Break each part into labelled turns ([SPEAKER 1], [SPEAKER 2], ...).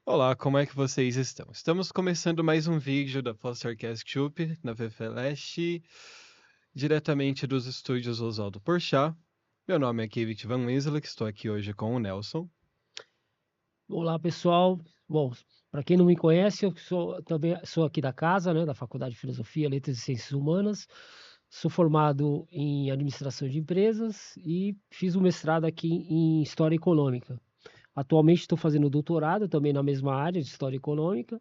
[SPEAKER 1] Olá, como é que vocês estão? Estamos começando mais um vídeo da Fostercast Tube, na VFLast, diretamente dos estúdios Oswaldo Porchat. Meu nome é Kevin Van Wesley, estou aqui hoje com o Nelson.
[SPEAKER 2] Olá, pessoal. Bom, para quem não me conhece, eu também sou aqui da casa, né, da Faculdade de Filosofia, Letras e Ciências Humanas. Sou formado em administração de empresas e fiz um mestrado aqui em História Econômica. Atualmente estou fazendo doutorado também na mesma área de História Econômica.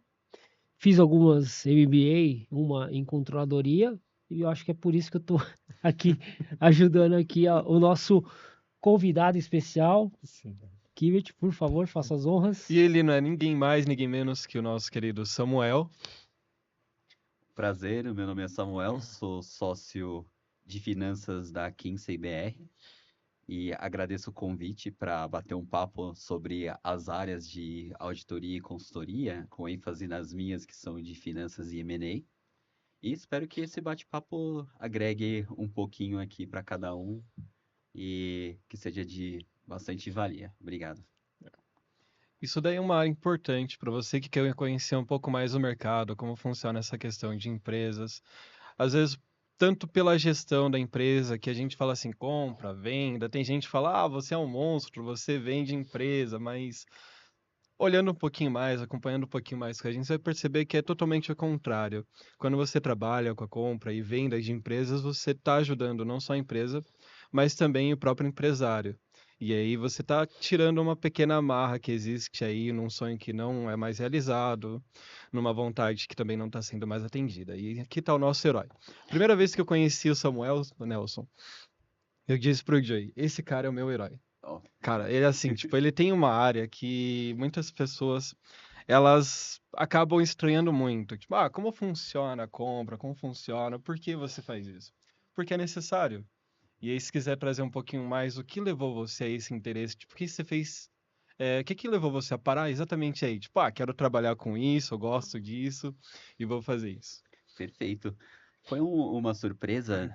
[SPEAKER 2] Fiz algumas MBA, uma em controladoria, e eu acho que é por isso que eu estou aqui ajudando aqui o nosso convidado especial.
[SPEAKER 1] Sim.
[SPEAKER 2] Kivet, por favor, faça as
[SPEAKER 1] E
[SPEAKER 2] honras.
[SPEAKER 1] ele não é ninguém mais, ninguém menos que o nosso querido Samuel.
[SPEAKER 3] Prazer, meu nome é Samuel, sou sócio de finanças da Kinsey BR e agradeço o convite para bater um papo sobre as áreas de auditoria e consultoria, com ênfase nas minhas que são de finanças e M&A. E espero que esse bate-papo agregue um pouquinho aqui para cada um e que seja de bastante valia. Obrigado.
[SPEAKER 1] Isso daí é uma área importante para você que quer conhecer um pouco mais o mercado, como funciona essa questão de empresas. Às vezes, tanto pela gestão da empresa, que a gente fala assim, compra, venda, tem gente que fala, ah, você é um monstro, você vende empresa, mas olhando um pouquinho mais, acompanhando um pouquinho mais com a gente, você vai perceber que é totalmente o contrário. Quando você trabalha com a compra e venda de empresas, você está ajudando não só a empresa, mas também o próprio empresário. E aí você está tirando uma pequena amarra que existe aí num sonho que não é mais realizado, numa vontade que também não está sendo mais atendida. E aqui está o nosso herói. Primeira vez que eu conheci o Samuel, o Nelson, eu disse pro Jay, esse cara é o meu herói.
[SPEAKER 3] Ó,
[SPEAKER 1] Cara,
[SPEAKER 3] obrigado.
[SPEAKER 1] ele assim, tipo, ele tem uma área que muitas pessoas elas acabam estranhando muito. Tipo, ah, como funciona a compra? Como funciona? Por que você faz isso? Porque é necessário. E aí, se quiser trazer um pouquinho mais, o que levou você a esse interesse? Tipo, o que você fez? O que que levou você a parar exatamente aí? Tipo, ah, quero trabalhar com isso, eu gosto disso e vou fazer isso.
[SPEAKER 3] Perfeito. Foi uma surpresa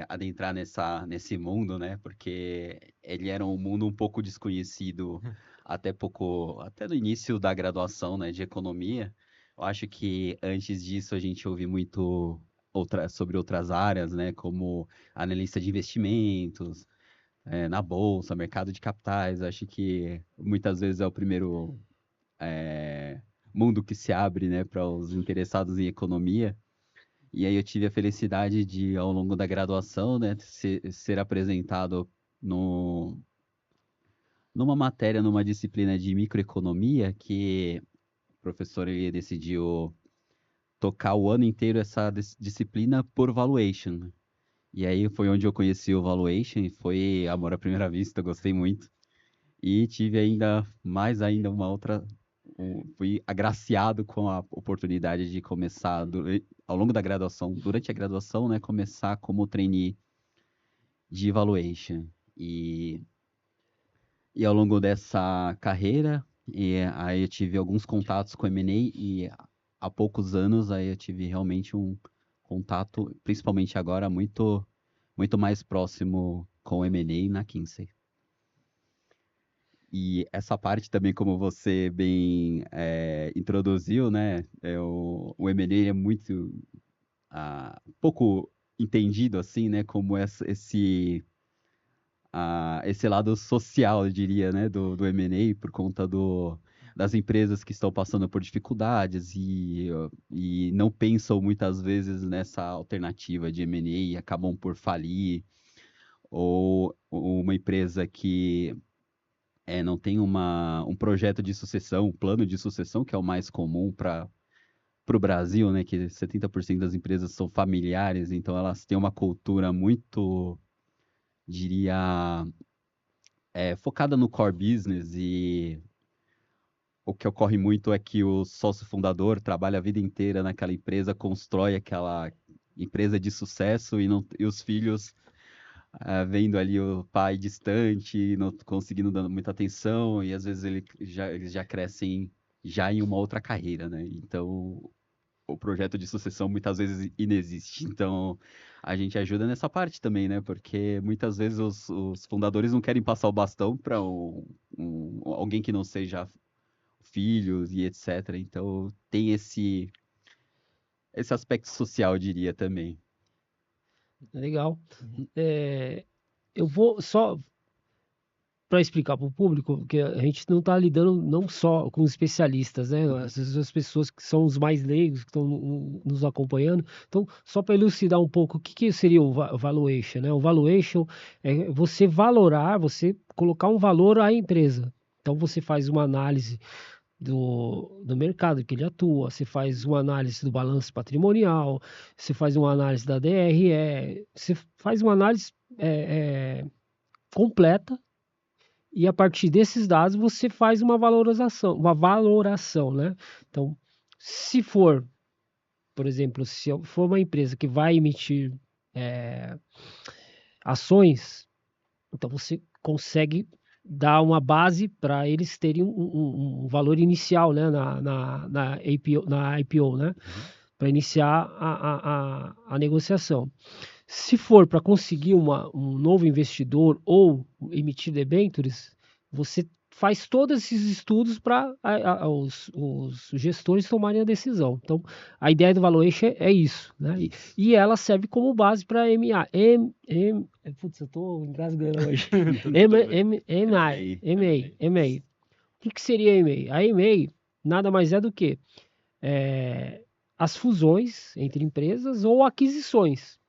[SPEAKER 3] adentrar nesse mundo, né? Porque ele era um mundo um pouco desconhecido até no início da graduação, né, de economia. Eu acho que antes disso a gente ouve muito sobre outras áreas, né, como analista de investimentos, na bolsa, mercado de capitais. Eu acho que muitas vezes é o primeiro mundo que se abre, né, para os interessados em economia. E aí eu tive a felicidade de, ao longo da graduação, né, ser apresentado no, numa matéria, numa disciplina de microeconomia, que o professor ele decidiu tocar o ano inteiro essa disciplina por valuation. E aí foi onde eu conheci o valuation, e foi amor à primeira vista, eu gostei muito. E tive ainda mais ainda uma outra, fui agraciado com a oportunidade de começar ao longo da graduação, durante a graduação, né, começar como trainee de evaluation. E ao longo dessa carreira, aí eu tive alguns contatos com M&A e há poucos anos aí eu tive realmente um contato, principalmente agora, muito mais próximo com M&A na Kinsey. E essa parte também, como você bem introduziu, né? O M&A é muito pouco entendido assim, né? Como esse lado social, eu diria, né? Do M&A, por conta das empresas que estão passando por dificuldades e não pensam muitas vezes nessa alternativa de M&A e acabam por falir, ou uma empresa que não tem um projeto de sucessão, um plano de sucessão, que é o mais comum para o Brasil, né? Que 70% das empresas são familiares, então elas têm uma cultura muito, diria, focada no core business. E o que ocorre muito é que o sócio fundador trabalha a vida inteira naquela empresa, constrói aquela empresa de sucesso e os filhos vendo ali o pai distante, não conseguindo dando muita atenção, e às vezes eles já crescem já em uma outra carreira, né? Então, o projeto de sucessão muitas vezes inexiste. Então, a gente ajuda nessa parte também, né? Porque muitas vezes os fundadores não querem passar o bastão para alguém que não seja filhos e etc. Então tem esse aspecto social, eu diria também.
[SPEAKER 2] Legal. Eu vou só para explicar para o público que a gente não está lidando não só com especialistas, né? Às vezes as pessoas que são os mais leigos que estão nos acompanhando. Então, só para elucidar um pouco, o que, que seria o valuation, né? O valuation é você valorar, você colocar um valor à empresa. Então, você faz uma análise do mercado que ele atua, você faz uma análise do balanço patrimonial, você faz uma análise da DRE, você faz uma análise completa e a partir desses dados você faz uma valoração, né? Então, se for, por exemplo, se for uma empresa que vai emitir ações, então você consegue dar uma base para eles terem um valor inicial, né, na IPO, né, para iniciar a negociação. Se for para conseguir um novo investidor ou emitir debêntures, você faz todos esses estudos para os gestores tomarem a decisão. Então, a ideia do valuation é isso, né? E ela serve como base para MA. Putz, eu estou engasgando hoje. MA. O que seria MA? A MA nada mais é do que as fusões entre empresas ou aquisições.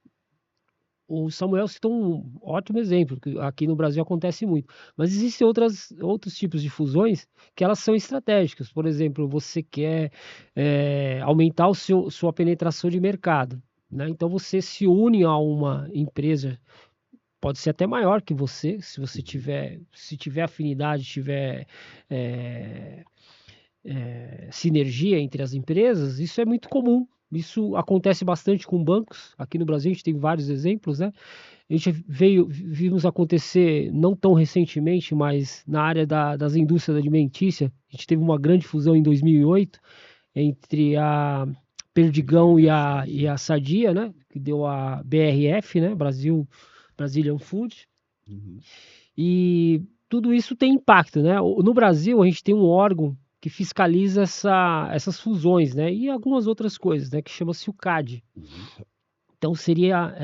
[SPEAKER 2] O Samuel citou um ótimo exemplo, que aqui no Brasil acontece muito. Mas existem outros tipos de fusões que elas são estratégicas. Por exemplo, você quer aumentar sua penetração de mercado, né? Então você se une a uma empresa, pode ser até maior que você, se tiver afinidade, tiver sinergia entre as empresas, isso é muito comum. Isso acontece bastante com bancos. Aqui no Brasil a gente tem vários exemplos, né? A gente vimos acontecer não tão recentemente, mas na área das indústrias alimentícias, a gente teve uma grande fusão em 2008 entre a Perdigão e a Sadia, né? Que deu a BRF, né? Brazilian Food. E tudo isso tem impacto, né? No Brasil a gente tem um órgão que fiscaliza essas fusões, né? E algumas outras coisas, né? Que chama-se o CAD. Então seria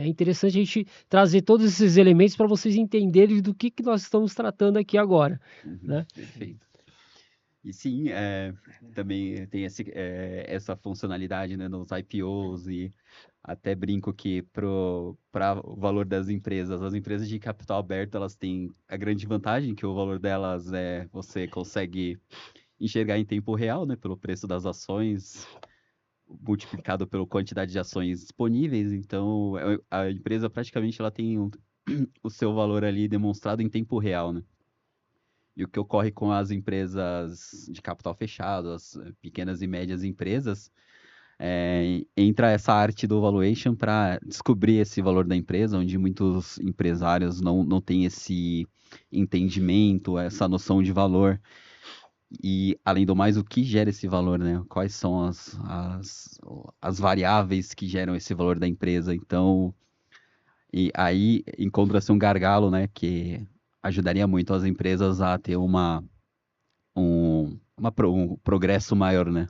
[SPEAKER 2] interessante a gente trazer todos esses elementos para vocês entenderem do que nós estamos tratando aqui agora, né?
[SPEAKER 3] Perfeito. E sim, também tem essa funcionalidade, né, nos IPOs e até brinco que para o valor das empresas, as empresas de capital aberto, elas têm a grande vantagem que o valor delas você consegue enxergar em tempo real, né, pelo preço das ações, multiplicado pela quantidade de ações disponíveis. Então, a empresa praticamente ela tem o seu valor ali demonstrado em tempo real, né? E o que ocorre com as empresas de capital fechado, as pequenas e médias empresas, entra essa arte do valuation para descobrir esse valor da empresa, onde muitos empresários não têm esse entendimento, essa noção de valor. E, além do mais, o que gera esse valor, né? Quais são as variáveis que geram esse valor da empresa? Então, e aí encontra-se um gargalo, né? Que ajudaria muito as empresas a ter um progresso maior, né?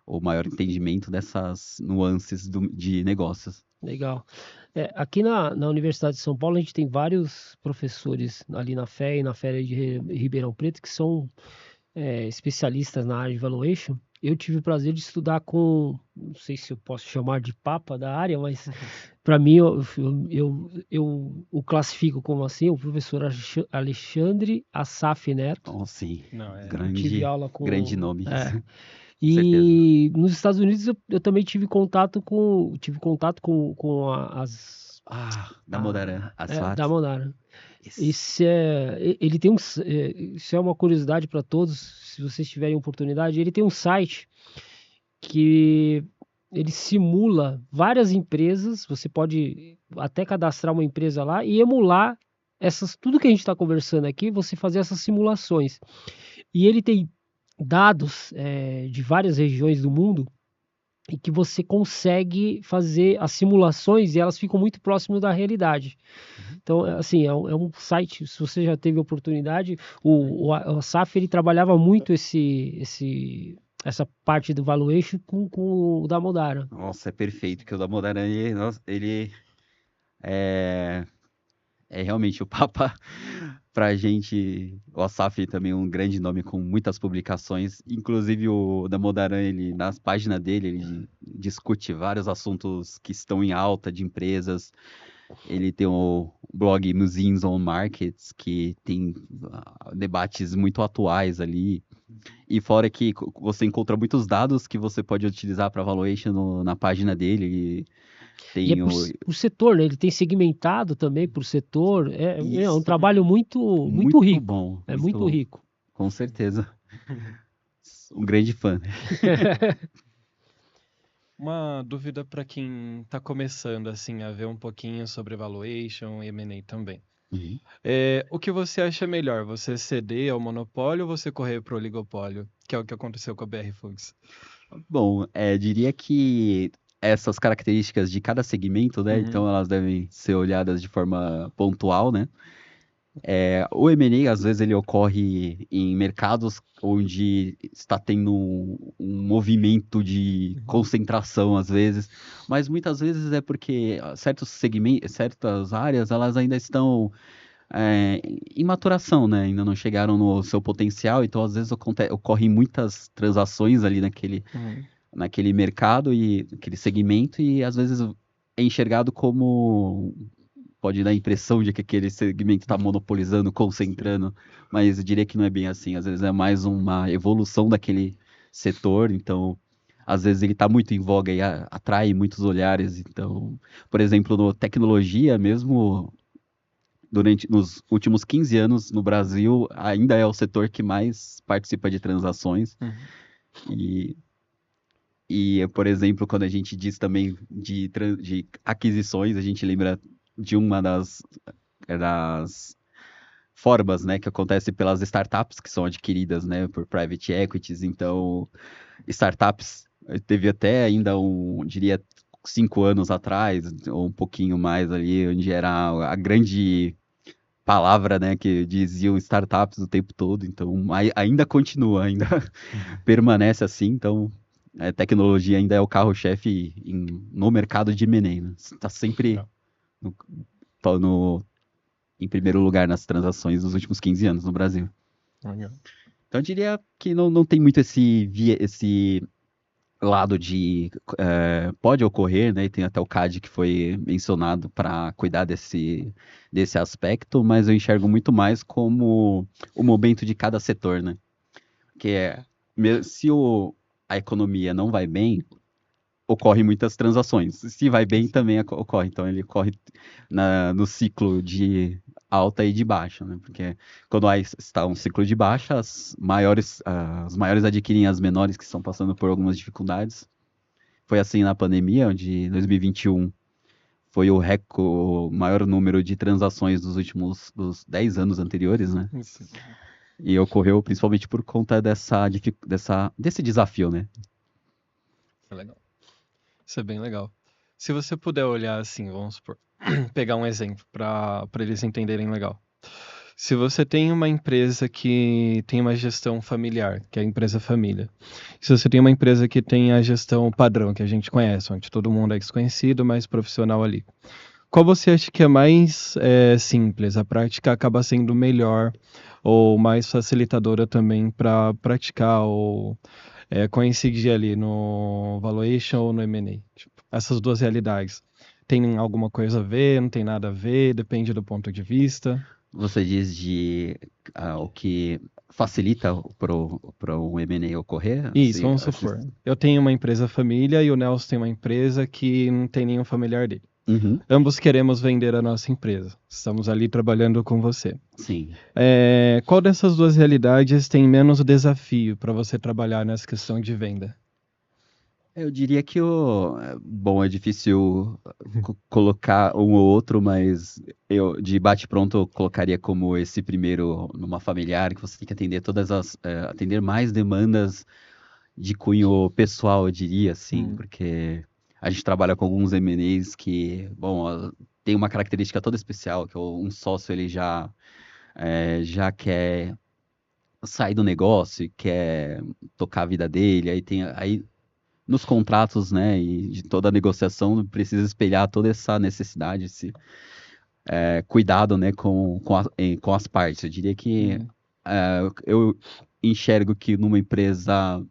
[SPEAKER 3] Ou maior entendimento dessas nuances de negócios.
[SPEAKER 2] Legal. Aqui na Universidade de São Paulo a gente tem vários professores ali na FEA e na Féria de Ribeirão Preto que são especialistas na área de valuation. Eu tive o prazer de estudar com, não sei se eu posso chamar de papa da área, mas para mim eu o classifico como assim, o professor Alexandre Assaf Neto.
[SPEAKER 3] Oh, sim,
[SPEAKER 1] Não,
[SPEAKER 2] Tive aula com
[SPEAKER 3] grande nome.
[SPEAKER 2] E nos Estados Unidos eu também tive contato com as
[SPEAKER 3] da Modara,
[SPEAKER 2] da Modara. Isso é uma curiosidade para todos, se vocês tiverem oportunidade. Ele tem um site que ele simula várias empresas. Você pode até cadastrar uma empresa lá e emular tudo que a gente está conversando aqui, você fazer essas simulações. E ele tem dados de várias regiões do mundo e que você consegue fazer as simulações e elas ficam muito próximas da realidade. Então, assim, é um site, se você já teve oportunidade, o Asaf, ele trabalhava muito essa parte do valuation com o da Modara.
[SPEAKER 3] Nossa, é perfeito, que o da Modarã, ele é, é realmente o papa pra gente. O Asaf também é um grande nome com muitas publicações, inclusive o da Modarã, ele, nas páginas dele, ele discute vários assuntos que estão em alta de empresas. Ele tem o blog Museums on Markets, que tem debates muito atuais ali. E fora que você encontra muitos dados que você pode utilizar para valuation na página dele. E
[SPEAKER 2] E é
[SPEAKER 3] tem
[SPEAKER 2] por setor, né? Ele tem segmentado também por setor. É um
[SPEAKER 3] isso,
[SPEAKER 2] trabalho muito
[SPEAKER 3] muito
[SPEAKER 2] rico.
[SPEAKER 3] bom,
[SPEAKER 2] É
[SPEAKER 3] muito
[SPEAKER 2] muito
[SPEAKER 3] bom,
[SPEAKER 2] rico.
[SPEAKER 3] com certeza. Um grande fã.
[SPEAKER 1] Uma dúvida para quem está começando assim a ver um pouquinho sobre valuation e M&A também.
[SPEAKER 3] Uhum.
[SPEAKER 1] O que você acha melhor? Você ceder ao monopólio ou você correr para o oligopólio? Que é o que aconteceu com a BR Foods.
[SPEAKER 3] Bom, diria que essas características de cada segmento, né?
[SPEAKER 1] Uhum,
[SPEAKER 3] Então elas devem ser olhadas de forma pontual, né? O M&A, às vezes, ele ocorre em mercados onde está tendo um movimento de
[SPEAKER 1] uhum,
[SPEAKER 3] concentração, às vezes, mas muitas vezes é porque certos segmentos, certas áreas, elas ainda estão é, em maturação, né? Ainda não chegaram no seu potencial, então às vezes ocorrem muitas transações ali
[SPEAKER 1] uhum.
[SPEAKER 3] naquele mercado e naquele segmento, e às vezes é enxergado como pode dar a impressão de que aquele segmento está monopolizando, concentrando, mas eu diria que não é bem assim. Às vezes é mais uma evolução daquele setor, então às vezes ele está muito em voga e atrai muitos olhares. Então, por exemplo, no tecnologia mesmo, nos últimos 15 anos no Brasil, ainda é o setor que mais participa de transações.
[SPEAKER 1] Uhum.
[SPEAKER 3] E, por exemplo, quando a gente diz também de aquisições, a gente lembra de uma das formas, né, que acontece pelas startups que são adquiridas, né, por private equities. Então, startups teve até ainda diria, 5 anos atrás, ou um pouquinho mais ali, onde era a grande palavra, né, que diziam startups o tempo todo. Então, ainda continua, ainda permanece assim. Então, a tecnologia ainda é o carro-chefe no mercado de M&A, né? Está sempre
[SPEAKER 1] Legal,
[SPEAKER 3] no, no em primeiro lugar nas transações dos últimos 15 anos no Brasil.
[SPEAKER 1] legal.
[SPEAKER 3] Então eu diria que não tem muito esse lado de pode ocorrer, né? E tem até o CAD que foi mencionado para cuidar desse aspecto, mas eu enxergo muito mais como o momento de cada setor, né? Que se a economia não vai bem, ocorre muitas transações. Se vai bem, também ocorre. Então ele ocorre no ciclo de alta e de baixa, né? Porque quando está um ciclo de baixa, as maiores adquirem as menores que estão passando por algumas dificuldades. Foi assim na pandemia, onde 2021 foi o maior número de transações dos 10 anos anteriores, né?
[SPEAKER 1] Isso,
[SPEAKER 3] E ocorreu principalmente por conta desse desafio, né?
[SPEAKER 1] é legal. Isso é bem legal. Se você puder olhar assim, vamos supor, pegar um exemplo para eles entenderem legal. Se você tem uma empresa que tem uma gestão familiar, que é a empresa família. Se você tem uma empresa que tem a gestão padrão, que a gente conhece, onde todo mundo é desconhecido, mas profissional ali. Qual você acha que é mais simples? A prática acaba sendo melhor ou mais facilitadora também para praticar ou coincidir ali no valuation ou no M&A? Tipo, essas duas realidades. Tem alguma coisa a ver? Não tem nada a ver? Depende do ponto de vista.
[SPEAKER 3] Você diz o que facilita para o M&A ocorrer?
[SPEAKER 1] Isso, vamos supor. Eu tenho uma empresa família e o Nelson tem uma empresa que não tem nenhum familiar dele.
[SPEAKER 3] Uhum,
[SPEAKER 1] Ambos queremos vender a nossa empresa. Estamos ali trabalhando com você.
[SPEAKER 3] sim.
[SPEAKER 1] Qual dessas duas realidades tem menos desafio para você trabalhar nessa questão de venda?
[SPEAKER 3] Eu diria que bom, é difícil colocar um ou outro, mas eu de bate-pronto eu colocaria como esse primeiro numa familiar, que você tem que atender atender mais demandas de cunho pessoal, eu diria, assim,
[SPEAKER 1] Hum.
[SPEAKER 3] porque a gente trabalha com alguns M&As que, bom, tem uma característica toda especial, que um sócio ele já quer sair do negócio e quer tocar a vida dele, aí nos contratos, né, e de toda a negociação precisa espelhar toda essa necessidade, esse cuidado, né, com as partes. Eu diria que
[SPEAKER 1] Hum.
[SPEAKER 3] eu enxergo que numa empresa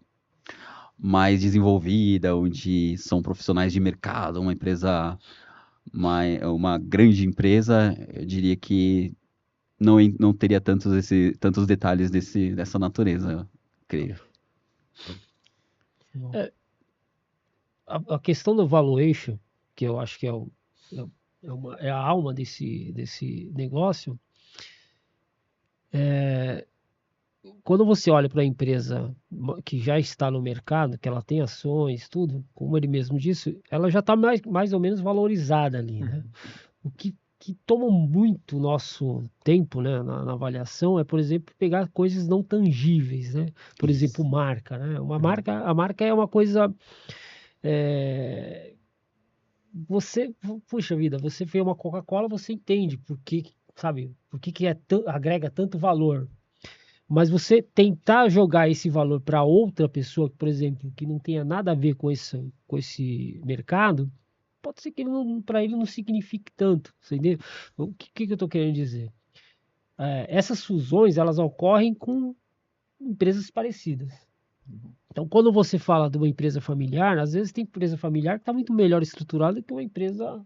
[SPEAKER 3] mais desenvolvida, onde são profissionais de mercado, uma grande empresa, eu diria que não teria tantos detalhes dessa natureza, eu creio.
[SPEAKER 2] É, a questão do valuation, que eu acho que é a alma desse negócio, quando você olha para a empresa que já está no mercado, que ela tem ações, tudo, como ele mesmo disse, ela já está mais ou menos valorizada ali, né? O que toma muito nosso tempo, né, na avaliação é, por exemplo, pegar coisas não tangíveis, né? Por exemplo,
[SPEAKER 3] Isso.
[SPEAKER 2] marca, né? A marca é uma coisa. é, Puxa vida, você vê uma Coca-Cola, você entende por que, sabe, por que agrega tanto valor. Mas você tentar jogar esse valor para outra pessoa, por exemplo, que não tenha nada a ver com esse mercado, pode ser que para ele não signifique tanto, você entendeu? O que eu estou querendo dizer? Essas fusões, elas ocorrem com empresas parecidas. Então, quando você fala de uma empresa familiar, às vezes tem empresa familiar que está muito melhor estruturada que uma empresa.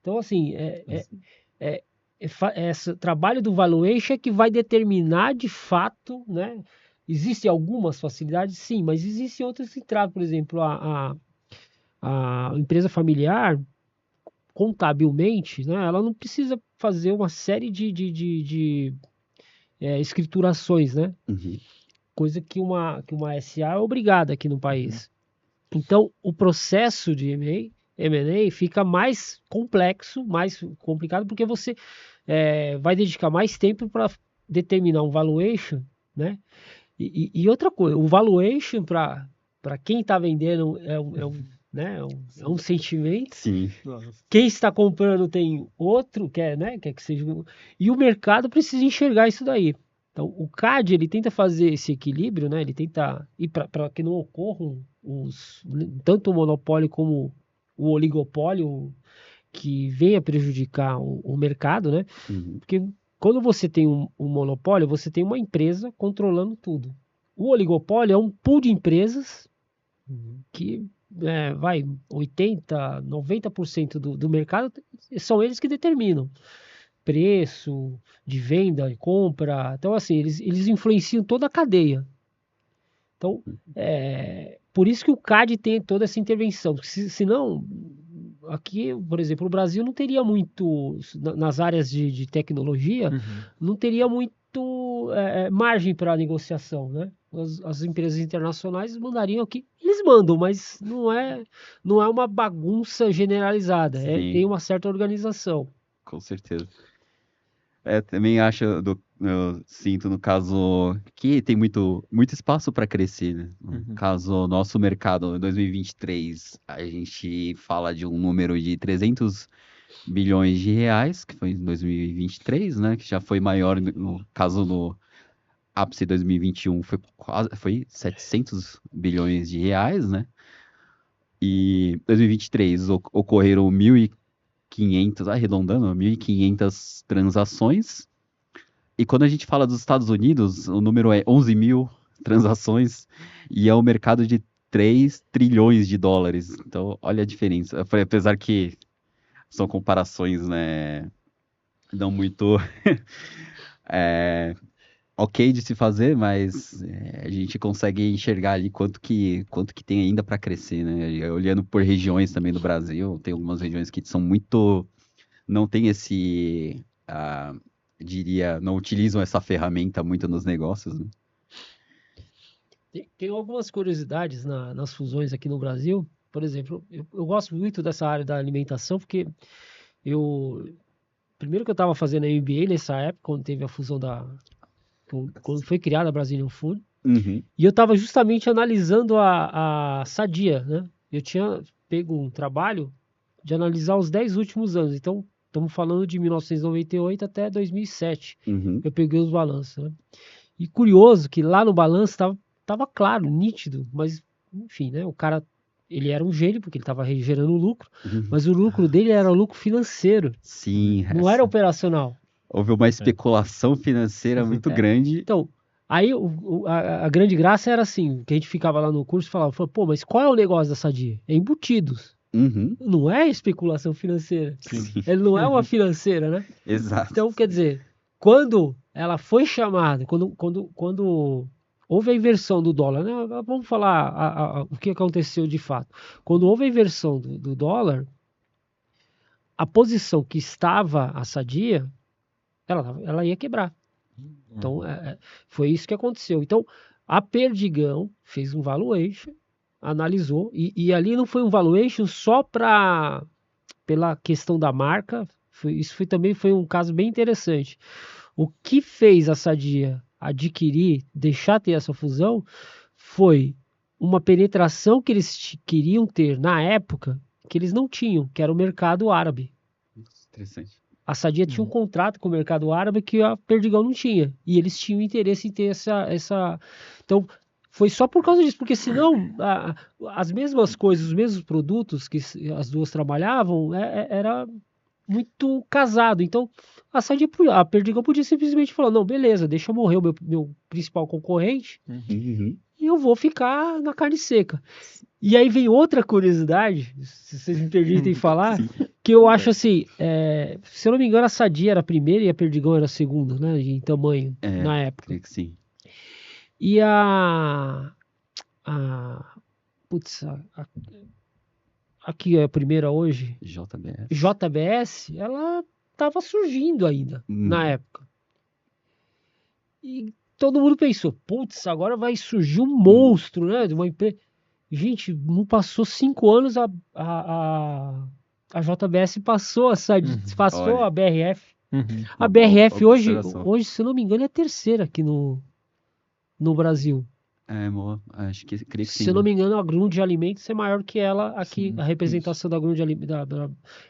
[SPEAKER 2] Então, assim, é, esse trabalho do valuation é que vai determinar de fato, né? Existem algumas facilidades, sim, mas existem outras que travam, por exemplo, a empresa familiar, contabilmente, né? Ela não precisa fazer uma série de escriturações, né?
[SPEAKER 3] Uhum.
[SPEAKER 2] Coisa que uma SA é obrigada aqui no
[SPEAKER 1] Uhum.
[SPEAKER 2] país. Então, o processo de M&A fica mais complexo, mais complicado, porque você vai dedicar mais tempo para determinar um valuation, né? E outra coisa, o valuation para quem está vendendo né, é um sentimento.
[SPEAKER 3] Sim,
[SPEAKER 1] Nossa.
[SPEAKER 2] Quem está comprando tem outro, quer que seja. E o mercado precisa enxergar isso daí. Então, o CAD ele tenta fazer esse equilíbrio, né? Ele tenta ir para que não ocorram tanto o monopólio como o oligopólio que venha prejudicar o mercado, né?
[SPEAKER 3] uhum,
[SPEAKER 2] Porque quando você tem um monopólio, você tem uma empresa controlando tudo. O oligopólio é um pool de empresas
[SPEAKER 1] Uhum.
[SPEAKER 2] que 80, 90% do mercado são eles que determinam preço de venda e compra. Então, assim, eles influenciam toda a cadeia. Então, por isso que o CAD tem toda essa intervenção. Senão, aqui, por exemplo, o Brasil não teria muito, nas áreas de tecnologia,
[SPEAKER 1] Uhum.
[SPEAKER 2] não teria muito margem para negociação, né? As empresas internacionais mandariam aqui, eles mandam, mas não é uma bagunça generalizada, tem
[SPEAKER 3] sim,
[SPEAKER 2] uma certa organização.
[SPEAKER 3] com certeza. Também eu sinto no caso que tem muito espaço para crescer, né? No
[SPEAKER 1] Uhum.
[SPEAKER 3] caso, nosso mercado em 2023, a gente fala de um número de 300 bilhões de reais, que foi em 2023, né? Que já foi maior, no caso, no ápice de 2021, foi 700 bilhões de reais, né? E em 2023 ocorreram 1.500, arredondando, 1.500 transações. E quando a gente fala dos Estados Unidos, o número é 11 mil transações e é um mercado de 3 trilhões de dólares. Então, olha a diferença. Apesar que são comparações, né, não muito ok de se fazer, mas a gente consegue enxergar ali quanto que tem ainda para crescer, né? E olhando por regiões também do Brasil, tem algumas regiões que são muito, não tem diria, não utilizam essa ferramenta muito nos negócios, né?
[SPEAKER 2] Tem algumas curiosidades nas fusões aqui no Brasil. Por exemplo, eu gosto muito dessa área da alimentação, porque eu. Primeiro que eu estava fazendo a MBA nessa época, quando teve a fusão quando foi criada a Brazilian Food.
[SPEAKER 3] Uhum.
[SPEAKER 2] E eu estava justamente analisando a Sadia, né? Eu tinha pego um trabalho de analisar os 10 últimos anos. Então, estamos falando de 1998 até 2007.
[SPEAKER 3] Uhum.
[SPEAKER 2] Eu peguei os balanços, né? E curioso que lá no balanço tava claro, nítido, mas enfim, né? O cara, ele era um gênio porque ele estava gerando lucro,
[SPEAKER 3] Uhum.
[SPEAKER 2] mas o lucro dele era lucro financeiro,
[SPEAKER 3] Sim,
[SPEAKER 2] não era operacional.
[SPEAKER 3] houve uma especulação financeira muito
[SPEAKER 2] É.
[SPEAKER 3] grande.
[SPEAKER 2] Então, aí a grande graça era assim, que a gente ficava lá no curso e falava, pô, mas qual é o negócio da Sadia? É embutidos.
[SPEAKER 3] Uhum.
[SPEAKER 2] Não é especulação financeira.
[SPEAKER 1] Sim.
[SPEAKER 2] Ele não é uma financeira, né?
[SPEAKER 3] Exato.
[SPEAKER 2] Então, quer dizer, quando ela foi chamada, quando houve a inversão do dólar, né? Vamos falar o que aconteceu de fato. Quando houve a inversão do dólar, a posição que estava a Sadia, ela ia quebrar. Então, foi isso que aconteceu. Então, a Perdigão fez um valuation, analisou, e ali não foi um valuation só pela questão da marca, isso também foi um caso bem interessante. O que fez a Sadia adquirir, deixar ter essa fusão, foi uma penetração que eles queriam ter na época que eles não tinham, que era o mercado árabe.
[SPEAKER 3] Interessante.
[SPEAKER 2] A Sadia tinha um contrato com o mercado árabe que a Perdigão não tinha. E eles tinham interesse em ter essa. Então, foi só por causa disso, porque senão as mesmas coisas, os mesmos produtos que as duas trabalhavam, era muito casado. Então, a Perdigão podia simplesmente falar: não, beleza, deixa eu morrer o meu principal concorrente
[SPEAKER 3] Uhum.
[SPEAKER 2] e eu vou ficar na carne seca. E aí vem outra curiosidade, se vocês me permitem falar, que eu acho assim, se eu não me engano, a Sadia era a primeira e a Perdigão era a segunda, né, em tamanho, na época.
[SPEAKER 3] Creio que sim.
[SPEAKER 2] E putz, aqui é a primeira hoje,
[SPEAKER 3] JBS.
[SPEAKER 2] JBS, ela estava surgindo ainda, na época. E todo mundo pensou, putz, agora vai surgir um monstro, né, de uma empresa. Gente, não passou 5 anos, a JBS passou passou
[SPEAKER 3] Olha.
[SPEAKER 2] a BRF. A
[SPEAKER 3] Uma boa
[SPEAKER 2] BRF
[SPEAKER 3] observação.
[SPEAKER 2] hoje, se eu não me engano, é a terceira aqui no Brasil.
[SPEAKER 3] Acho que creio que
[SPEAKER 2] Se
[SPEAKER 3] sim.
[SPEAKER 2] eu não me engano, a Grund de Alimentos é maior que ela aqui.
[SPEAKER 1] Sim,
[SPEAKER 2] A representação da Grund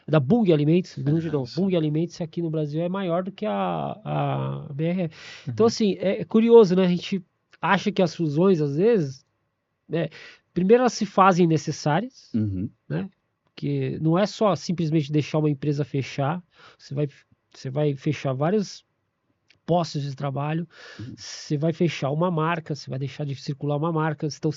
[SPEAKER 2] da Bung Alimentos, Grund não,
[SPEAKER 1] isso.
[SPEAKER 2] Bung Alimentos aqui no Brasil é maior do que a BRF. Então,
[SPEAKER 1] Uhum.
[SPEAKER 2] assim, é curioso, né? A gente acha que as fusões, às vezes, primeiro elas se fazem necessárias,
[SPEAKER 3] Uhum.
[SPEAKER 2] né? Porque não é só simplesmente deixar uma empresa fechar, você vai fechar vários postos de trabalho, você vai fechar uma marca, você vai deixar de circular uma marca, então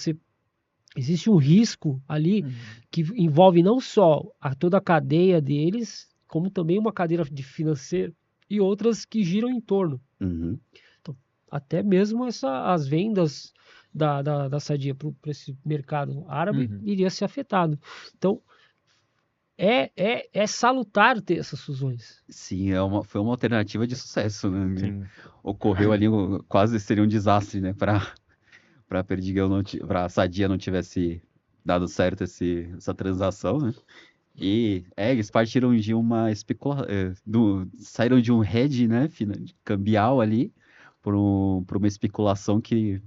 [SPEAKER 2] existe um risco ali que envolve não só toda a cadeia deles, como também uma cadeia de financeiro e outras que giram em torno.
[SPEAKER 3] Uhum.
[SPEAKER 2] Então, até mesmo as vendas da Sadia para esse mercado árabe iria ser afetado. Então, é salutar ter essas fusões.
[SPEAKER 3] Sim, foi uma alternativa de sucesso, né?
[SPEAKER 1] Sim.
[SPEAKER 3] Ocorreu ali, quase seria um desastre, né? Para Perdigão para Sadia não tivesse dado certo essa transação, né? E eles partiram de uma saíram de um hedge, né, cambial ali, para uma especulação que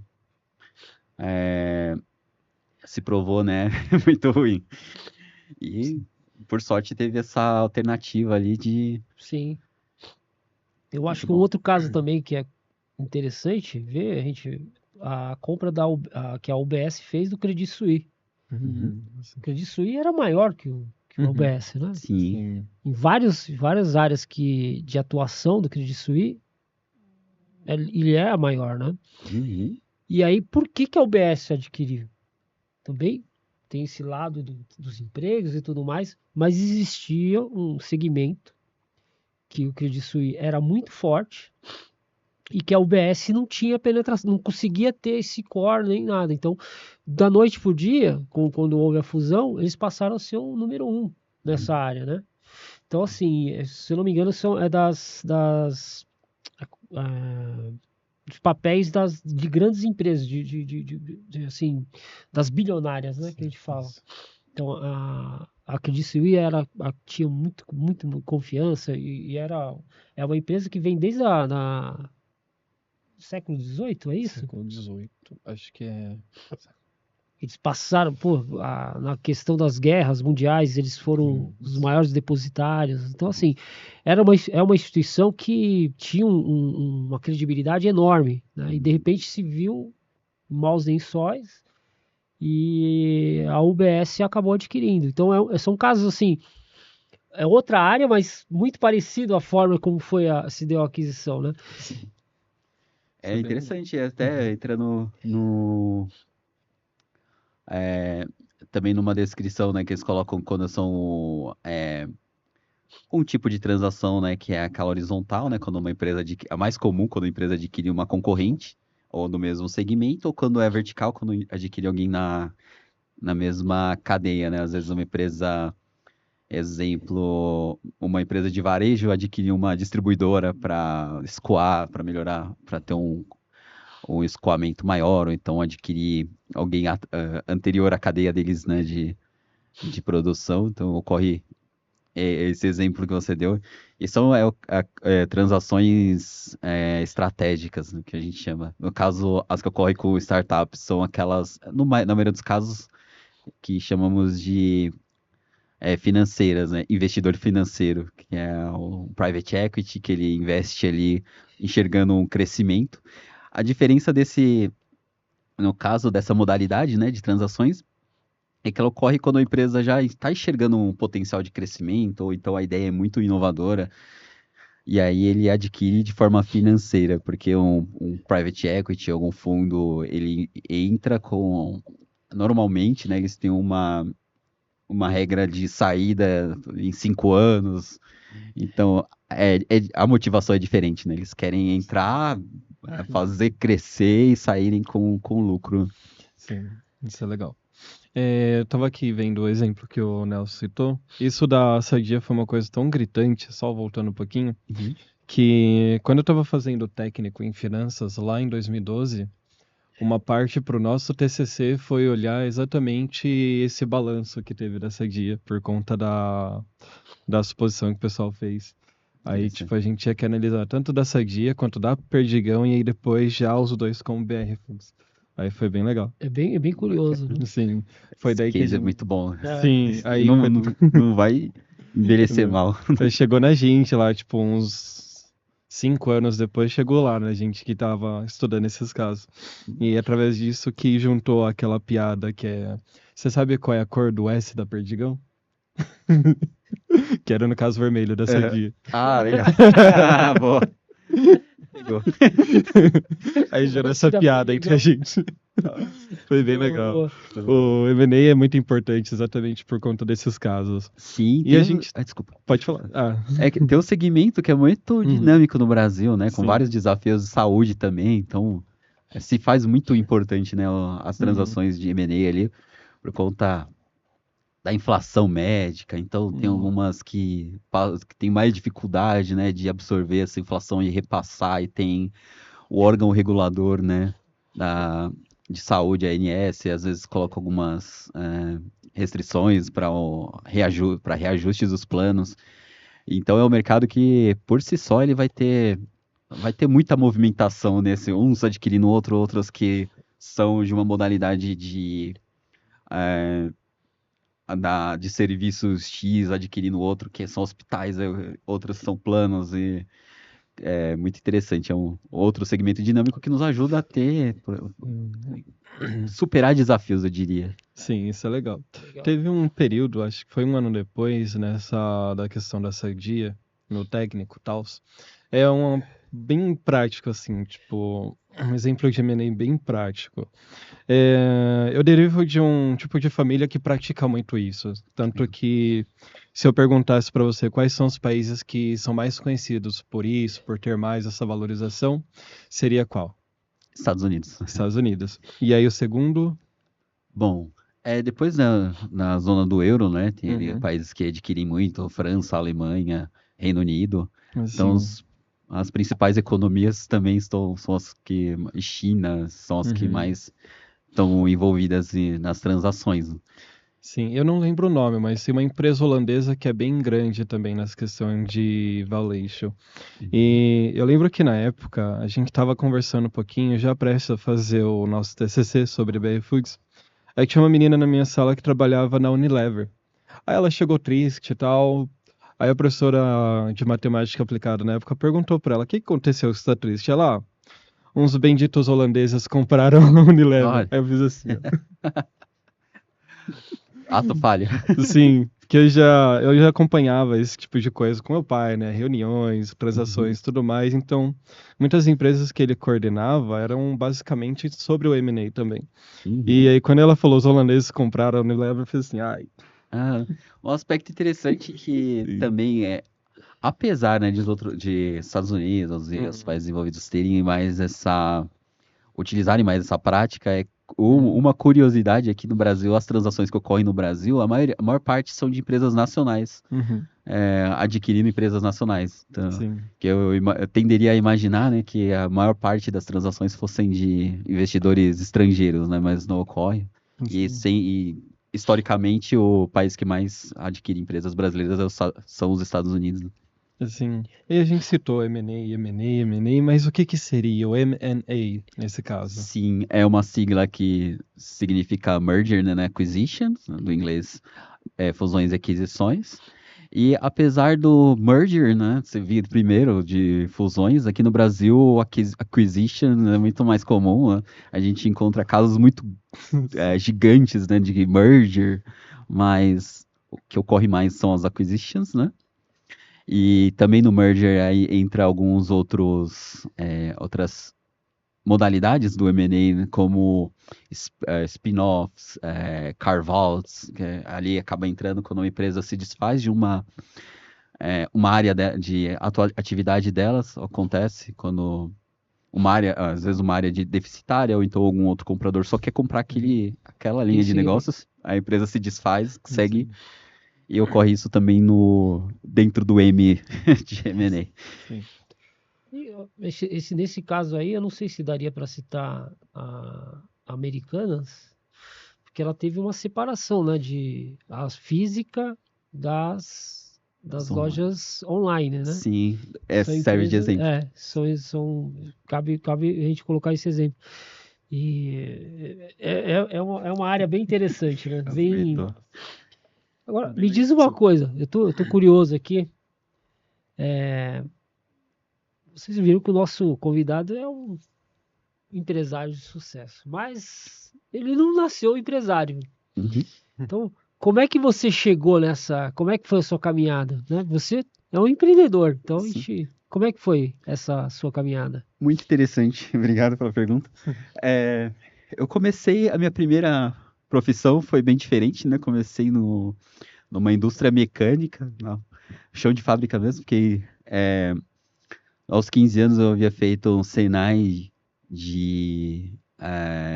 [SPEAKER 3] se provou, né, muito ruim. E por sorte teve essa alternativa ali de
[SPEAKER 2] Sim. Eu acho
[SPEAKER 3] muito
[SPEAKER 2] que um
[SPEAKER 3] bom.
[SPEAKER 2] outro caso também que é interessante ver, a compra que a UBS fez do Credit Suisse. O Credit Suisse era maior que o UBS, né?
[SPEAKER 3] Sim.
[SPEAKER 1] Sim.
[SPEAKER 2] Em várias áreas de atuação do Credit Suisse, ele é a maior, né?
[SPEAKER 3] Uhum.
[SPEAKER 2] E aí, por que a UBS adquiriu? Também tem esse lado dos empregos e tudo mais, mas existia um segmento que o Credit Suisse era muito forte e que a UBS não tinha penetração, não conseguia ter esse core nem nada. Então, da noite pro dia, quando houve a fusão, eles passaram a ser o número 1 nessa área, né? Então, assim, se eu não me engano, é dos papéis de grandes empresas, assim, das bilionárias, né, que a gente fala. Então, a Credit Suisse tinha muito confiança é uma empresa que vem desde século XVIII, é isso?
[SPEAKER 1] Século XVIII, acho que é.
[SPEAKER 2] Eles passaram, na questão das guerras mundiais, eles foram os maiores depositários. Então, assim, é uma instituição que tinha uma credibilidade enorme, né? E, de repente, se viu maus lençóis e a UBS acabou adquirindo. Então, são casos, assim, é outra área, mas muito parecido a forma como se deu a aquisição, né?
[SPEAKER 3] É interessante, até entrando também numa descrição, né, que eles colocam quando são um tipo de transação, né, que é aquela horizontal, né, quando uma empresa é mais comum quando a empresa adquire uma concorrente ou no mesmo segmento, ou quando é vertical, quando adquire alguém na mesma cadeia, né? Às vezes uma empresa, exemplo, uma empresa de varejo adquire uma distribuidora para escoar, para melhorar, para ter um escoamento maior, ou então adquirir alguém anterior à cadeia deles, né, de produção. Então ocorre esse exemplo que você deu. E são transações estratégicas, né, que a gente chama. No caso, as que ocorrem com startups são aquelas, na maioria dos casos, que chamamos de financeiras, né? Investidor financeiro, que é o private equity, que ele investe ali enxergando um crescimento. A diferença no caso dessa modalidade, né, de transações, é que ela ocorre quando a empresa já está enxergando um potencial de crescimento, ou então a ideia é muito inovadora, e aí ele adquire de forma financeira, porque um private equity, algum fundo, ele entra normalmente, né, eles têm uma regra de saída em 5 anos, então a motivação é diferente, né, eles querem entrar, fazer crescer e saírem com lucro.
[SPEAKER 1] Sim, isso é legal. Eu estava aqui vendo o exemplo que o Nelson citou. Isso da Sadia foi uma coisa tão gritante, só voltando um pouquinho, que quando eu estava fazendo técnico em finanças lá em 2012, uma parte para o nosso TCC foi olhar exatamente esse balanço que teve da Sadia, por conta da suposição que o pessoal fez. Aí, tipo, a gente tinha que analisar tanto da Sadia quanto da Perdigão, e aí depois já os dois como BR Funds. Aí foi bem legal.
[SPEAKER 2] É bem curioso, né?
[SPEAKER 1] Sim, foi daí
[SPEAKER 3] Esse
[SPEAKER 1] que
[SPEAKER 3] case é muito bom.
[SPEAKER 1] Sim, aí
[SPEAKER 3] não vai envelhecer mal.
[SPEAKER 1] Aí chegou na gente lá, tipo, uns 5 anos depois, chegou lá na gente que tava estudando esses casos. E através disso que juntou aquela piada que é... Você sabe qual é a cor do S da Perdigão? Que era no caso vermelho da Sadia.
[SPEAKER 3] Ah, legal. Boa. Pegou.
[SPEAKER 1] Aí gerou essa piada entre a gente. Foi bem legal. O M&A é muito importante exatamente por conta desses casos.
[SPEAKER 3] Sim,
[SPEAKER 1] E a gente...
[SPEAKER 3] desculpa.
[SPEAKER 1] Pode falar.
[SPEAKER 3] É que tem um segmento que é muito dinâmico no Brasil, né? Com
[SPEAKER 1] Sim.
[SPEAKER 3] vários desafios de saúde também. Então, se faz muito importante, né? As transações de M&A ali, por conta da inflação médica. Então, tem algumas que tem mais dificuldade, né? De absorver essa inflação e repassar. E tem o órgão regulador, né? De saúde, a ANS, às vezes coloca algumas restrições para reajustes dos planos. Então é um mercado que, por si só, ele vai ter muita movimentação nesse, uns adquirindo outros que são de uma modalidade de serviços X adquirindo outro, que são hospitais, outros são planos, e é muito interessante. É um outro segmento dinâmico que nos ajuda a superar desafios, eu diria.
[SPEAKER 1] Sim, isso é legal. Teve um período, acho que foi um ano depois, da questão da Sadia, no técnico e tal. É bem prático, assim, tipo, um exemplo de M&A bem prático. Eu derivo de um tipo de família que pratica muito isso. Tanto que, se eu perguntasse para você quais são os países que são mais conhecidos por isso, por ter mais essa valorização, seria qual?
[SPEAKER 3] Estados Unidos.
[SPEAKER 1] Estados Unidos. E aí o segundo?
[SPEAKER 3] Bom, depois na zona do euro, né? Tem ali países que adquirem muito, França, Alemanha, Reino Unido. Então, as principais economias também são as que... China, são as que mais estão envolvidas nas transações.
[SPEAKER 1] Sim, eu não lembro o nome, mas tem uma empresa holandesa que é bem grande também nessa questão de valuation.
[SPEAKER 3] Uhum.
[SPEAKER 1] E eu lembro que na época a gente estava conversando um pouquinho, já prestes a fazer o nosso TCC sobre BR Foods. Aí tinha uma menina na minha sala que trabalhava na Unilever. Aí ela chegou triste e tal. Aí a professora de matemática aplicada na época perguntou pra ela: o que que aconteceu que você tá triste? Ela, uns benditos holandeses compraram a Unilever.
[SPEAKER 3] Olha,
[SPEAKER 1] Aí eu fiz assim, ó.
[SPEAKER 3] ato falho.
[SPEAKER 1] Sim, porque eu já acompanhava esse tipo de coisa com meu pai, né? Reuniões,
[SPEAKER 3] Uhum,
[SPEAKER 1] transações, tudo mais. Então, muitas empresas que ele coordenava eram basicamente sobre o M&A também. E
[SPEAKER 3] uhum.
[SPEAKER 1] aí, quando ela falou os holandeses compraram a Unilever, eu fiz assim, ai,
[SPEAKER 3] Ah, um aspecto interessante que
[SPEAKER 1] sim.
[SPEAKER 3] também é, apesar, né, de Estados Unidos e os
[SPEAKER 1] Uhum,
[SPEAKER 3] países envolvidos terem mais utilizarem mais essa prática,
[SPEAKER 1] uhum,
[SPEAKER 3] uma curiosidade aqui no Brasil, as transações que ocorrem no Brasil, a maior parte são de empresas nacionais,
[SPEAKER 1] uhum,
[SPEAKER 3] adquirindo empresas nacionais. Então,
[SPEAKER 1] sim,
[SPEAKER 3] que eu tenderia a imaginar, né, que a maior parte das transações fossem de investidores estrangeiros, né, mas não ocorre.
[SPEAKER 1] sim.
[SPEAKER 3] E historicamente o país que mais adquire empresas brasileiras são os Estados Unidos, né?
[SPEAKER 1] Assim, e a gente citou M&A, M&A, M&A, mas o que que seria o M&A nesse caso?
[SPEAKER 3] Sim, é uma sigla que significa merger, né, acquisition, do inglês fusões e aquisições. E apesar do merger, né, ser vir primeiro de fusões, aqui no Brasil o acquisition é muito mais comum, né? A gente encontra casos muito
[SPEAKER 1] Sim.
[SPEAKER 3] gigantes, né, de merger, mas o que ocorre mais são as acquisitions, né? E também no merger aí entra alguns outras modalidades do M&A, né, como spin-offs, carve-outs, que ali acaba entrando quando uma empresa se desfaz de uma área atividade delas, acontece quando uma área, às vezes uma área de deficitária, ou então algum outro comprador só quer comprar
[SPEAKER 1] Uhum.
[SPEAKER 3] aquela linha de
[SPEAKER 2] Esse,
[SPEAKER 3] negócios, a empresa se desfaz, segue,
[SPEAKER 1] Sim,
[SPEAKER 3] e ocorre isso também dentro do M de M&A.
[SPEAKER 1] sim.
[SPEAKER 2] nesse caso aí, eu não sei se daria para citar a Americanas, porque ela teve uma separação, né, de a física das
[SPEAKER 3] São,
[SPEAKER 2] lojas online, né?
[SPEAKER 3] sim,
[SPEAKER 2] São
[SPEAKER 3] serve de
[SPEAKER 2] empresas,
[SPEAKER 3] exemplo.
[SPEAKER 2] cabe a gente colocar esse exemplo. E é uma área bem interessante, né? Bem.
[SPEAKER 3] Acertou.
[SPEAKER 2] Agora, me diz uma coisa, eu tô curioso aqui. Vocês viram que o nosso convidado é um empresário de sucesso, mas ele não nasceu empresário.
[SPEAKER 3] Uhum.
[SPEAKER 2] Então, como é que você chegou nessa? Como é que foi a sua caminhada, né? Você é um empreendedor, então, como é que foi essa sua caminhada?
[SPEAKER 3] Muito interessante, obrigado pela pergunta. É, eu comecei, a minha primeira profissão foi bem diferente, né? Comecei numa indústria mecânica, chão de fábrica mesmo, porque aos 15 anos eu havia feito um Senai de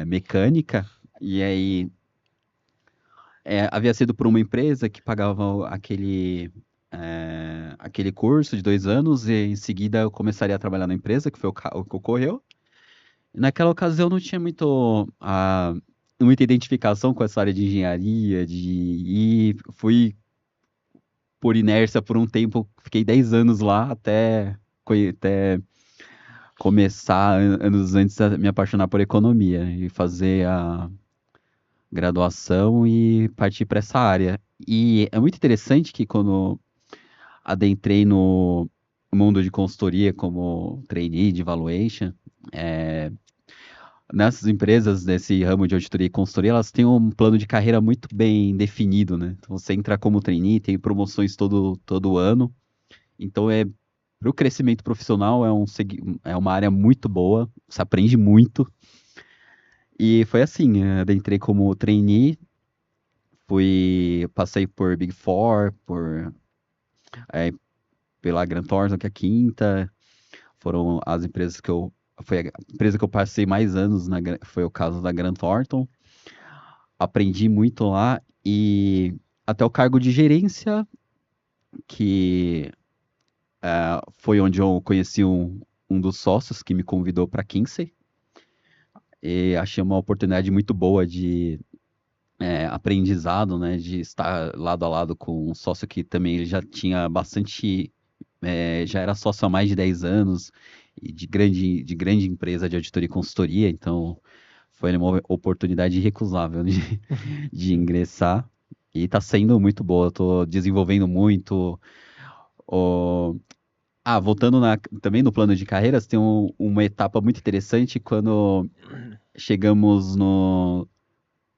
[SPEAKER 3] mecânica, e aí havia sido por uma empresa que pagava aquele curso de 2 anos, e em seguida eu começaria a trabalhar na empresa, que foi o que ocorreu. Naquela ocasião não tinha muita identificação com essa área de engenharia, e fui por inércia por um tempo, fiquei 10 anos lá até começar, anos antes, a me apaixonar por economia e fazer a graduação e partir para essa área. E é muito interessante que quando adentrei no mundo de consultoria como trainee de valuation, nessas empresas, nesse ramo de auditoria e consultoria, elas têm um plano de carreira muito bem definido, né? Então, você entra como trainee, tem promoções todo ano. Então, para o crescimento profissional, é uma área muito boa, você aprende muito. E foi assim, adentrei como trainee, passei por Big Four, é, pela Grant Thornton, que é a quinta, foram as empresas foi a empresa que eu passei mais anos, foi o caso da Grant Thornton. Aprendi muito lá e até o cargo de gerência, que foi onde eu conheci um dos sócios que me convidou para Kinsey. E achei uma oportunidade muito boa aprendizado, né, de estar lado a lado com um sócio que também ele já tinha bastante, já era sócio há mais de 10 anos, e de grande empresa de auditoria e consultoria, então foi uma oportunidade irrecusável de ingressar, e está sendo muito boa, eu estou desenvolvendo muito. o- Voltando também no plano de carreiras, tem uma etapa muito interessante quando chegamos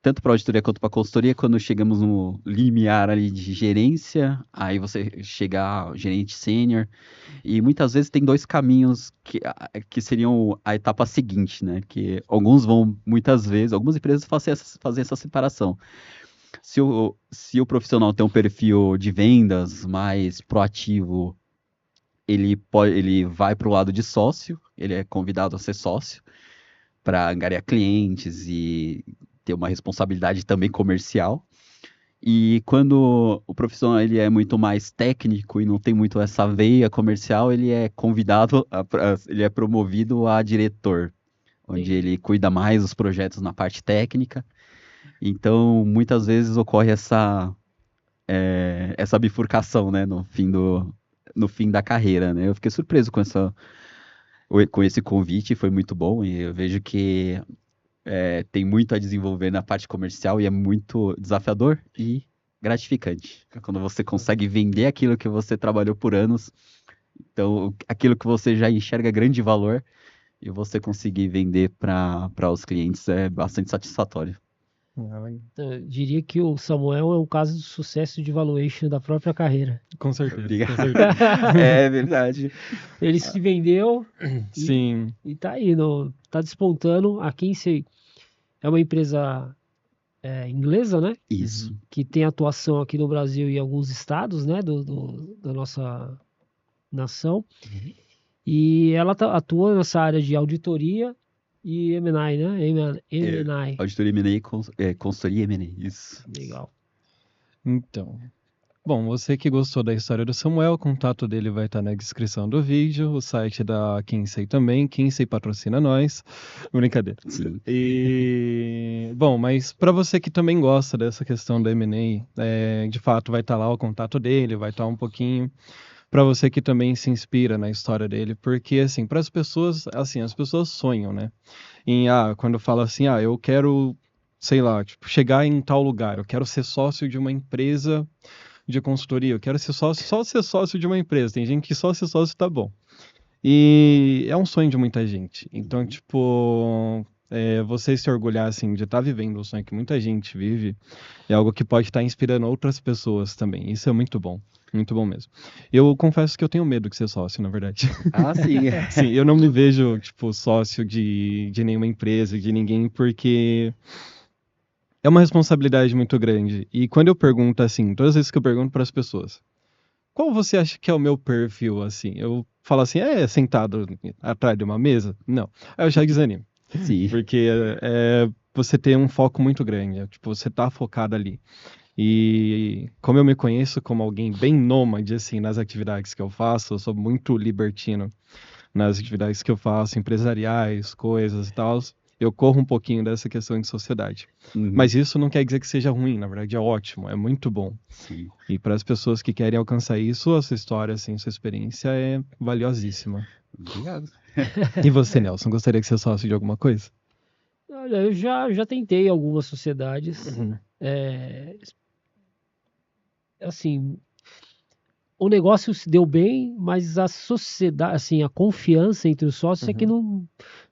[SPEAKER 3] tanto para auditoria quanto para consultoria, quando chegamos no limiar ali de gerência, aí você chega a gerente sênior, e muitas vezes tem dois caminhos que seriam a etapa seguinte, né? Que alguns vão, muitas vezes, algumas empresas fazem essa separação. Se o profissional tem um perfil de vendas mais proativo, ele vai para o lado de sócio, ele é convidado a ser sócio para angariar clientes e ter uma responsabilidade também comercial. E quando o profissional ele é muito mais técnico e não tem muito essa veia comercial, ele é ele é promovido a diretor, onde
[SPEAKER 2] Entendi.
[SPEAKER 3] ele cuida mais dos projetos na parte técnica. Então, muitas vezes ocorre essa bifurcação, né, no fim da carreira, né? Eu fiquei surpreso com esse convite, foi muito bom e eu vejo que tem muito a desenvolver na parte comercial e é muito desafiador e gratificante. Quando você consegue vender aquilo que você trabalhou por anos, então aquilo que você já enxerga grande valor e você conseguir vender para os clientes é bastante satisfatório.
[SPEAKER 2] Eu diria que o Samuel é um caso de sucesso de valuation da própria carreira.
[SPEAKER 1] Com certeza, com
[SPEAKER 3] Obrigado.
[SPEAKER 1] certeza.
[SPEAKER 3] É verdade.
[SPEAKER 2] Ele se vendeu e,
[SPEAKER 1] Sim,
[SPEAKER 2] e tá aí, tá despontando. A Kinsey é uma empresa inglesa, né?
[SPEAKER 3] Isso.
[SPEAKER 2] Que tem atuação aqui no Brasil e em alguns estados, né? Da nossa nação. E ela atua nessa área de auditoria e M&A, né? M&A.
[SPEAKER 3] Auditoria M&A, consultoria M&A, isso.
[SPEAKER 2] Legal.
[SPEAKER 1] então. Bom, você que gostou da história do Samuel, o contato dele vai estar na descrição do vídeo, o site da Kinsey também, Kinsey patrocina nós. Brincadeira.
[SPEAKER 3] Sim.
[SPEAKER 1] Bom, mas para você que também gosta dessa questão da M&A, de fato vai estar lá o contato dele, vai estar um pouquinho para você que também se inspira na história dele, porque assim, para as pessoas, assim, as pessoas sonham, né? Quando fala assim, eu quero, sei lá, tipo, chegar em tal lugar, eu quero ser sócio de uma empresa de consultoria, eu quero ser sócio, só ser sócio de uma empresa. Tem gente que só ser sócio tá bom. E é um sonho de muita gente. Então, tipo, você se orgulhar, assim, de estar vivendo o sonho que muita gente vive, é algo que pode estar inspirando outras pessoas também. Isso é muito bom. Muito bom mesmo. Eu confesso que eu tenho medo de ser sócio, na verdade.
[SPEAKER 3] Ah, sim.
[SPEAKER 1] Sim, eu não me vejo, tipo, sócio de nenhuma empresa, de ninguém, porque é uma responsabilidade muito grande. E quando eu pergunto assim, todas as vezes que eu pergunto para as pessoas, qual você acha que é o meu perfil, assim? Eu falo assim, sentado atrás de uma mesa? Não. Aí eu já desanimo.
[SPEAKER 3] Sim.
[SPEAKER 1] Porque você tem um foco muito grande. Tipo, você tá focado ali. E como eu me conheço como alguém bem nômade, assim, nas atividades que eu faço, eu sou muito libertino nas atividades que eu faço, empresariais, coisas e tal, eu corro um pouquinho dessa questão de sociedade.
[SPEAKER 3] Uhum.
[SPEAKER 1] Mas isso não quer dizer que seja ruim, na verdade é ótimo, é muito bom.
[SPEAKER 3] Sim.
[SPEAKER 1] E para as pessoas que querem alcançar isso, a sua história, assim, sua experiência é valiosíssima.
[SPEAKER 3] Obrigado.
[SPEAKER 1] E você, Nelson, gostaria que você sócio de alguma coisa?
[SPEAKER 2] Olha, eu já tentei algumas sociedades. Assim, o negócio se deu bem, mas a sociedade, assim, a confiança entre os sócios é que não.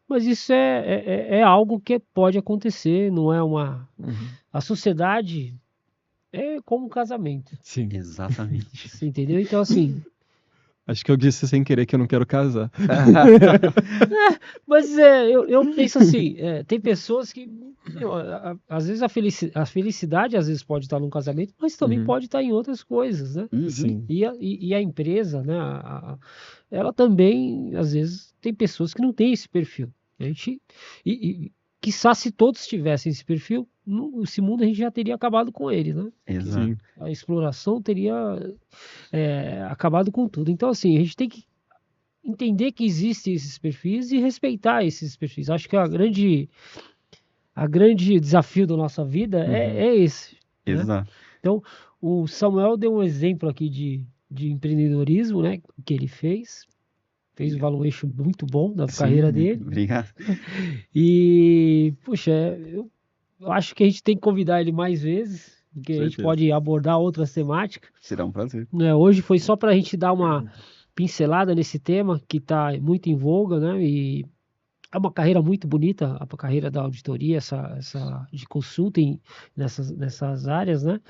[SPEAKER 2] Mas isso é algo que pode acontecer, não é uma. A sociedade é como um casamento,
[SPEAKER 1] Sim.
[SPEAKER 3] Exatamente.
[SPEAKER 2] você entendeu? Então, assim.
[SPEAKER 1] Acho que eu disse sem querer que eu não quero casar.
[SPEAKER 2] Mas eu penso assim, tem pessoas que. Às vezes a felicidade às vezes pode estar num casamento, mas também pode estar em outras coisas, né?
[SPEAKER 3] Uhum.
[SPEAKER 1] Sim.
[SPEAKER 2] E a empresa, né? Ela também, às vezes, tem pessoas que não têm esse perfil. A gente, quiçá se todos tivessem esse perfil, esse mundo a gente já teria acabado com ele, né?
[SPEAKER 3] Exato.
[SPEAKER 1] Sim.
[SPEAKER 2] A exploração teria acabado com tudo. Então, assim, a gente tem que entender que existem esses perfis e respeitar esses perfis. Acho que a a grande desafio da nossa vida
[SPEAKER 1] Uhum.
[SPEAKER 2] é esse, né?
[SPEAKER 3] Exato.
[SPEAKER 2] Então, o Samuel deu um exemplo aqui de empreendedorismo, né, que ele fez um valuation muito bom na carreira
[SPEAKER 3] Sim,
[SPEAKER 2] dele.
[SPEAKER 3] obrigado.
[SPEAKER 2] E, puxa, eu acho que a gente tem que convidar ele mais vezes, porque a gente
[SPEAKER 3] Certeza.
[SPEAKER 2] pode abordar outras temáticas.
[SPEAKER 3] Será um prazer.
[SPEAKER 2] Né? Hoje foi só para a gente dar uma pincelada nesse tema que está muito em voga, né? E é uma carreira muito bonita, a carreira da auditoria, essa de consulting nessas áreas, né?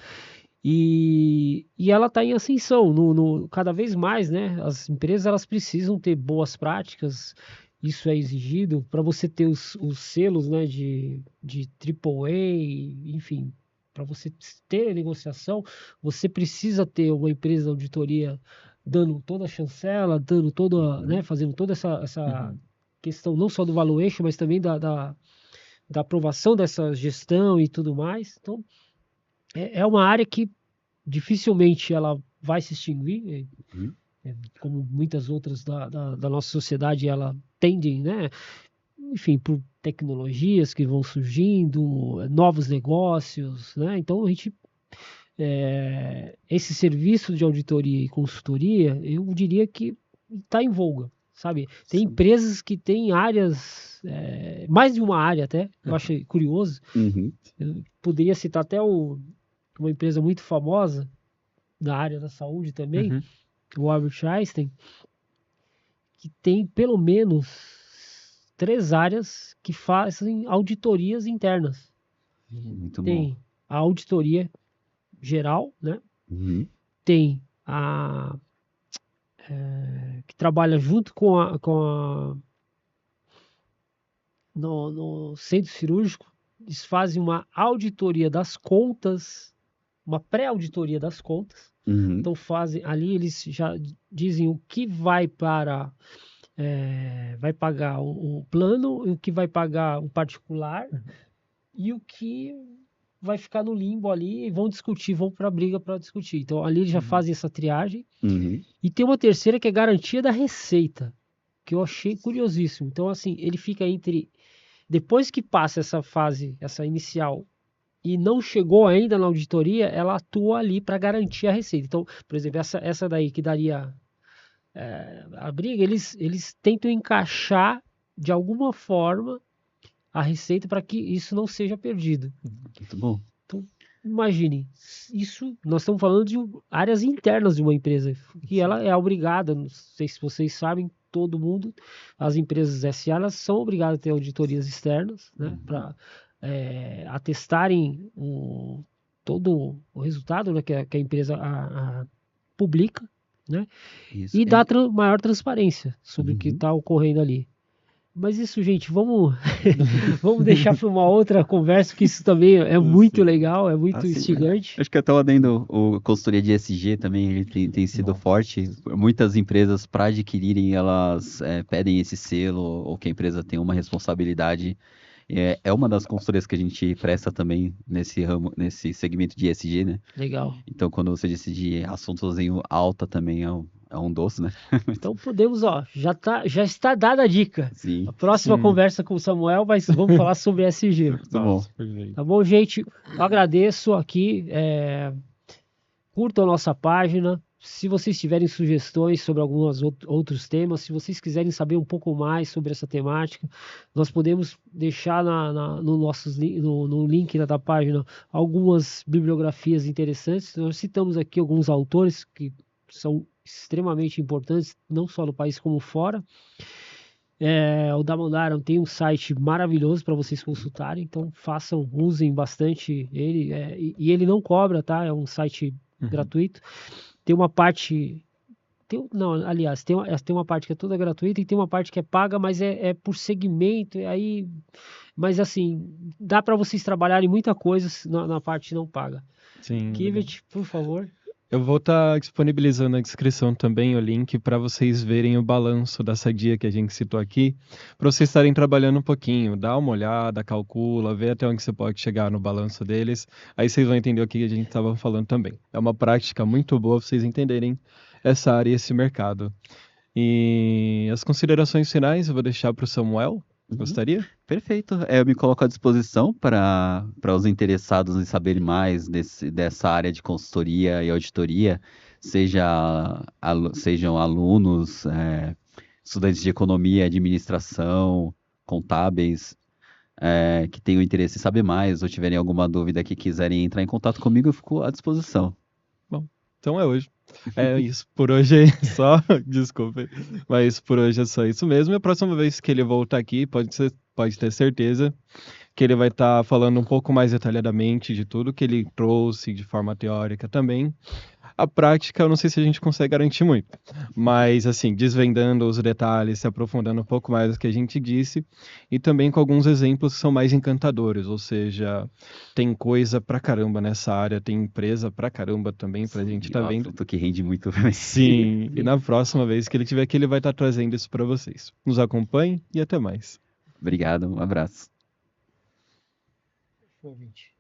[SPEAKER 2] E ela está em ascensão, cada vez mais, né? As empresas elas precisam ter boas práticas, isso é exigido para você ter os selos, né, de AAA, enfim, para você ter a negociação, você precisa ter uma empresa de auditoria dando toda a chancela, dando toda, né, fazendo toda essa questão não só do valuation, mas também da aprovação dessa gestão e tudo mais. Então, é uma área que dificilmente ela vai se extinguir,
[SPEAKER 3] Uhum.
[SPEAKER 2] como muitas outras da nossa sociedade, ela tendem, né? Enfim, por tecnologias que vão surgindo, novos negócios, né? Então a gente esse serviço de auditoria e consultoria, eu diria que está em voga, sabe? Tem
[SPEAKER 3] Sim.
[SPEAKER 2] empresas que têm áreas, mais de uma área até, eu achei curioso.
[SPEAKER 3] Uhum.
[SPEAKER 2] Eu poderia citar até uma empresa muito famosa da área da saúde também,
[SPEAKER 1] Uhum.
[SPEAKER 2] o Albert Einstein, que tem pelo menos 3 áreas que fazem auditorias internas.
[SPEAKER 3] Muito bom.
[SPEAKER 2] Tem a auditoria geral, né?
[SPEAKER 3] Uhum.
[SPEAKER 2] Tem que trabalha junto no centro cirúrgico. Eles fazem uma auditoria das contas, uma pré-auditoria das contas.
[SPEAKER 3] Uhum.
[SPEAKER 2] Então ali eles já dizem o que vai vai pagar o plano, o que vai pagar o particular e o que vai ficar no limbo ali e vão discutir, vão para a briga para discutir. Então ali eles já fazem essa triagem.
[SPEAKER 3] Uhum.
[SPEAKER 2] E tem uma terceira que é garantia da receita, que eu achei curiosíssimo. Então assim, ele fica depois que passa essa fase, essa inicial, e não chegou ainda na auditoria, ela atua ali para garantir a receita. Então, por exemplo, essa daí que daria a briga, eles tentam encaixar de alguma forma a receita para que isso não seja perdido.
[SPEAKER 3] Muito bom.
[SPEAKER 2] Então, imagine, nós estamos falando de áreas internas de uma empresa, que ela é obrigada, não sei se vocês sabem, todo mundo, as empresas SA, elas são obrigadas a ter auditorias externas, né, para atestarem todo o resultado, né, que a empresa publica, né,
[SPEAKER 3] Isso.
[SPEAKER 2] e dar maior transparência sobre o que
[SPEAKER 3] Uhum.
[SPEAKER 2] está ocorrendo ali. Mas isso, gente, vamos deixar para uma outra conversa, que isso também é muito legal, é muito
[SPEAKER 3] Assim,
[SPEAKER 2] instigante.
[SPEAKER 3] acho que até o adendo, o consultoria de ESG também ele tem sido forte. Muitas empresas, para adquirirem, elas pedem esse selo, ou que a empresa tem uma responsabilidade. É uma das consultorias que a gente presta também nesse ramo, nesse segmento de ESG, né?
[SPEAKER 2] Legal.
[SPEAKER 3] Então, quando você decide assuntos em alta, também é um doce, né?
[SPEAKER 2] Então podemos, já está dada a dica.
[SPEAKER 3] Sim.
[SPEAKER 2] A próxima conversa com o Samuel, vamos falar sobre ESG.
[SPEAKER 3] Muito bom.
[SPEAKER 2] Tá bom, gente? Eu agradeço aqui. Curtam a nossa página. Se vocês tiverem sugestões sobre alguns outros temas, se vocês quiserem saber um pouco mais sobre essa temática, nós podemos deixar no link da página algumas bibliografias interessantes. Nós citamos aqui alguns autores que são extremamente importantes, não só no país como fora. O Damodaran tem um site maravilhoso para vocês consultarem, então usem bastante ele. E ele não cobra, tá? É um site gratuito. Tem uma parte. Aliás, tem uma parte que é toda gratuita e tem uma parte que é paga, mas é por segmento. Mas assim, dá para vocês trabalharem muita coisa na parte não paga.
[SPEAKER 1] Sim.
[SPEAKER 2] Kivet, por favor.
[SPEAKER 1] Eu vou estar disponibilizando na descrição também o link para vocês verem o balanço da Sadia que a gente citou aqui, para vocês estarem trabalhando um pouquinho, dá uma olhada, calcula, vê até onde você pode chegar no balanço deles, aí vocês vão entender o que a gente estava falando também. É uma prática muito boa para vocês entenderem essa área e esse mercado. E as considerações finais eu vou deixar para o Samuel.
[SPEAKER 2] Uhum.
[SPEAKER 1] Gostaria?
[SPEAKER 3] Perfeito. Eu me coloco à disposição para os interessados em saberem mais dessa área de consultoria e auditoria, sejam alunos, estudantes de economia, administração, contábeis, que tenham interesse em saber mais ou tiverem alguma dúvida que quiserem entrar em contato comigo, eu fico à disposição.
[SPEAKER 1] Bom, então é hoje. É isso por hoje é só. Desculpe. Mas por hoje é só isso mesmo. E a próxima vez que ele voltar aqui, pode ter certeza que ele vai estar falando um pouco mais detalhadamente de tudo que ele trouxe de forma teórica também. A prática, eu não sei se a gente consegue garantir muito, mas assim, desvendando os detalhes, se aprofundando um pouco mais do que a gente disse, e também com alguns exemplos que são mais encantadores, ou seja, tem coisa pra caramba nessa área, tem empresa pra caramba também pra gente
[SPEAKER 3] Sim,
[SPEAKER 1] tá
[SPEAKER 3] é um
[SPEAKER 1] vendo.
[SPEAKER 3] assunto que rende muito bem.
[SPEAKER 1] Sim, e na próxima vez que ele tiver aqui, ele vai estar trazendo isso pra vocês. Nos acompanhe e até mais.
[SPEAKER 3] Obrigado, um abraço.
[SPEAKER 2] Ouvinte.